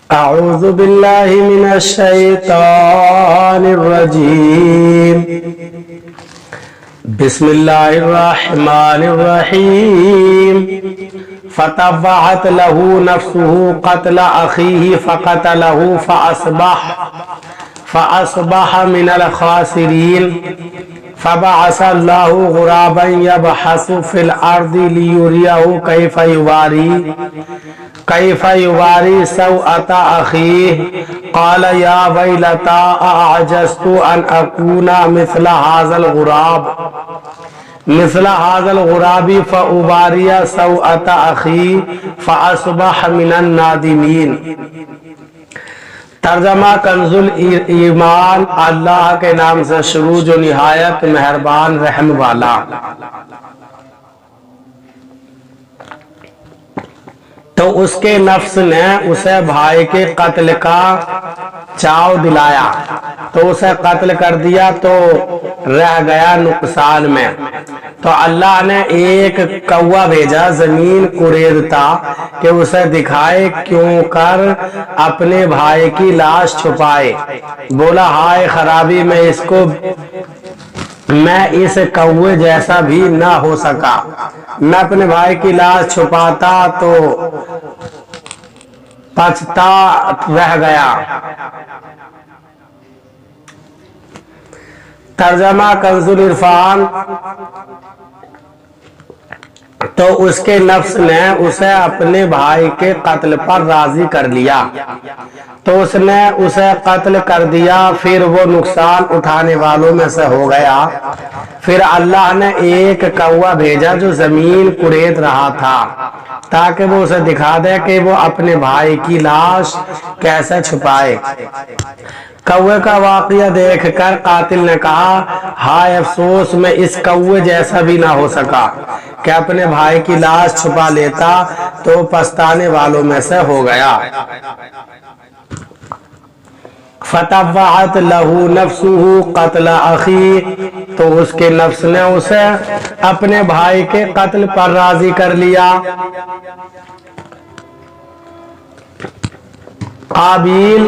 أعوذ بالله من الشيطان الرجيم. بسم الله الرحمن الرحيم. فطوعت له نفسه قتل أخيه فقتله فأصبح من الخاسرين. فبعث الله غرابا يبحث في الأرض ليريه كيف يواري سوءة أخيه. قال يا ويلتى أعجزت أن أكون مثل هذا الغراب فأواري سوءة أخي فأصبح من النادمين. ترجمہ کنزُ الایمان. اللہ کے نام سے شروع جو نہایت مہربان رحم والا. تو اس کے نفس نے اسے بھائی کے قتل کا چاؤ دلایا تو اسے قتل کر دیا تو رہ گیا نقصان میں. تو اللہ نے ایک کوا بھیجا زمین کوریدتا کہ اسے دکھائے کیوں کر اپنے بھائی کی لاش چھپائے. بولا ہائے خرابی میں اس کوے جیسا بھی نہ ہو سکا. میں اپنے بھائی کی لاش چھپاتا تو پچھتا رہ گیا. ترجمہ کنزُ العرفان. تو اس کے نفس نے اسے اپنے بھائی کے قتل پر راضی کر لیا تو اس نے اسے قتل کر دیا. پھر وہ نقصان اٹھانے والوں میں سے ہو گیا. پھر اللہ نے ایک کوا بھیجا جو زمین کورید رہا تھا تاکہ وہ اسے دکھا دے کہ وہ اپنے بھائی کی لاش کیسے چھپائے. کوے کا واقعہ دیکھ کر قاتل نے کہا ہائے افسوس میں اس کوے جیسا بھی نہ ہو سکا کہ اپنے بھائی کی لاش چھپا لیتا تو پچھتانے والوں میں سے ہو گیا. فطوعت له نفسه قتل اخی. تو اس کے نفس نے اسے اپنے بھائی کے قتل پر راضی کر لیا. قابیل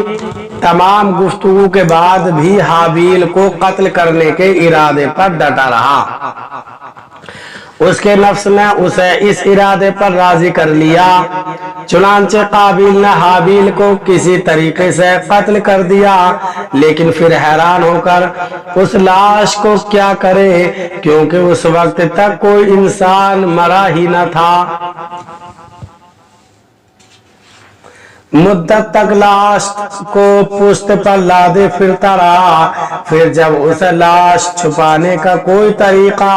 تمام گفتگو کے بعد بھی حابیل کو قتل کرنے کے ارادے پر ڈٹا رہا. اس کے نفس نے اسے اس ارادے پر راضی کر لیا. چنانچہ قابیل نے حابیل کو کسی طریقے سے قتل کر دیا لیکن پھر حیران ہو کر اس لاش کو کیا کرے کیونکہ اس وقت تک کوئی انسان مرا ہی نہ تھا. مدت تک لاش کو پشت پر لادے پھرتا رہا. پھر جب اسے لاش چھپانے کا کوئی طریقہ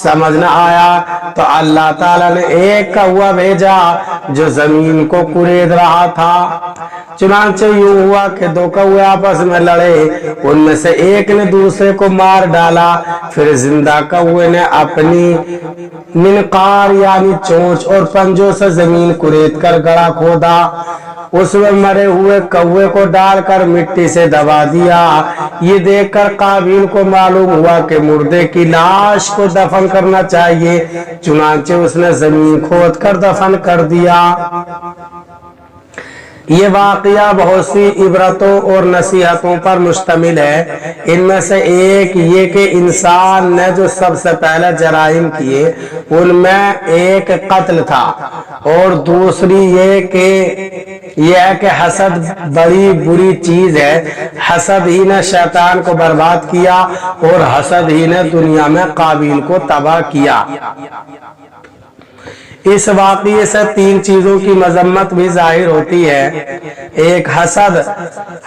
سمجھ نہ آیا تو اللہ تعالیٰ نے ایک کوا بھیجا جو زمین کو کورید رہا تھا. چنانچہ یوں ہوا کہ دو کوے آپس میں لڑے. ان میں سے ایک نے دوسرے کو مار ڈالا. پھر زندہ کوے نے اپنی منقار یعنی چونچ اور پنجوں سے زمین کورید کر گڑھا کھودا. اس میں مرے ہوئے کوے کو ڈال کر مٹی سے دبا دیا. یہ دیکھ کر قابیل کو معلوم ہوا کہ مردے کی لاش کو دفن کرنا چاہیے. چنانچہ اس نے زمین کھود کر دفن کر دیا. یہ واقعہ بہت سی عبرتوں اور نصیحتوں پر مشتمل ہے. ان میں سے ایک یہ کہ انسان نے جو سب سے پہلے جرائم کیے ان میں ایک قتل تھا اور دوسری یہ ہے کہ حسد بڑی بری چیز ہے. حسد ہی نے شیطان کو برباد کیا اور حسد ہی نے دنیا میں قابیل کو تباہ کیا. اس واقعے سے تین چیزوں کی مذمت بھی ظاہر ہوتی ہے. ایک حسد.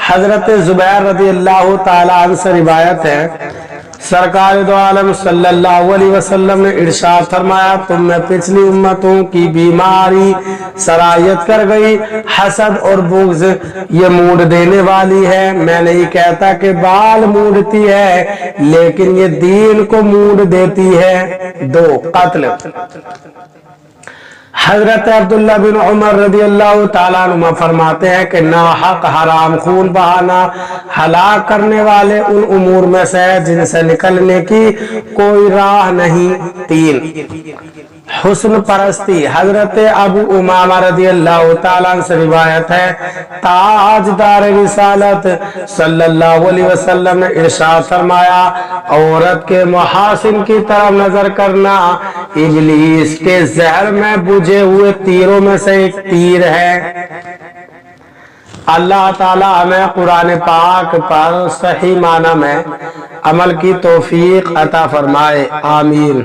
حضرت زبیر رضی اللہ تعالیٰ عنہ سے روایت ہے سرکار دو عالم صلی اللہ علیہ وسلم نے ارشاد فرمایا تم میں پچھلی امتوں کی بیماری سرایت کر گئی. حسد اور بغض یہ موڑ دینے والی ہے. میں نہیں کہتا کہ بال موڑتی ہے لیکن یہ دین کو موڑ دیتی ہے. دو قتل. حضرت عبداللہ بن عمر رضی اللہ تعالیٰ عنہ فرماتے ہیں کہ ناحق حرام خون بہانا ہلاک کرنے والے ان امور میں سے جن سے نکلنے کی کوئی راہ نہیں۔ 3 حسن پرستی۔ حضرت ابو امامہ رضی اللہ تعالیٰ عنہ سے روایت ہے، تاجدار رسالت صلی اللہ علیہ وسلم نے ارشاد فرمایا، عورت کے محاسن کی طرف نظر کرنا ابلیس کے زہر میں بجھے ہوئے تیروں میں سے ایک تیر ہے۔ اللہ تعالیٰ ہمیں قرآن پاک پر صحیح معنی میں عمل کی توفیق عطا فرمائے، آمین۔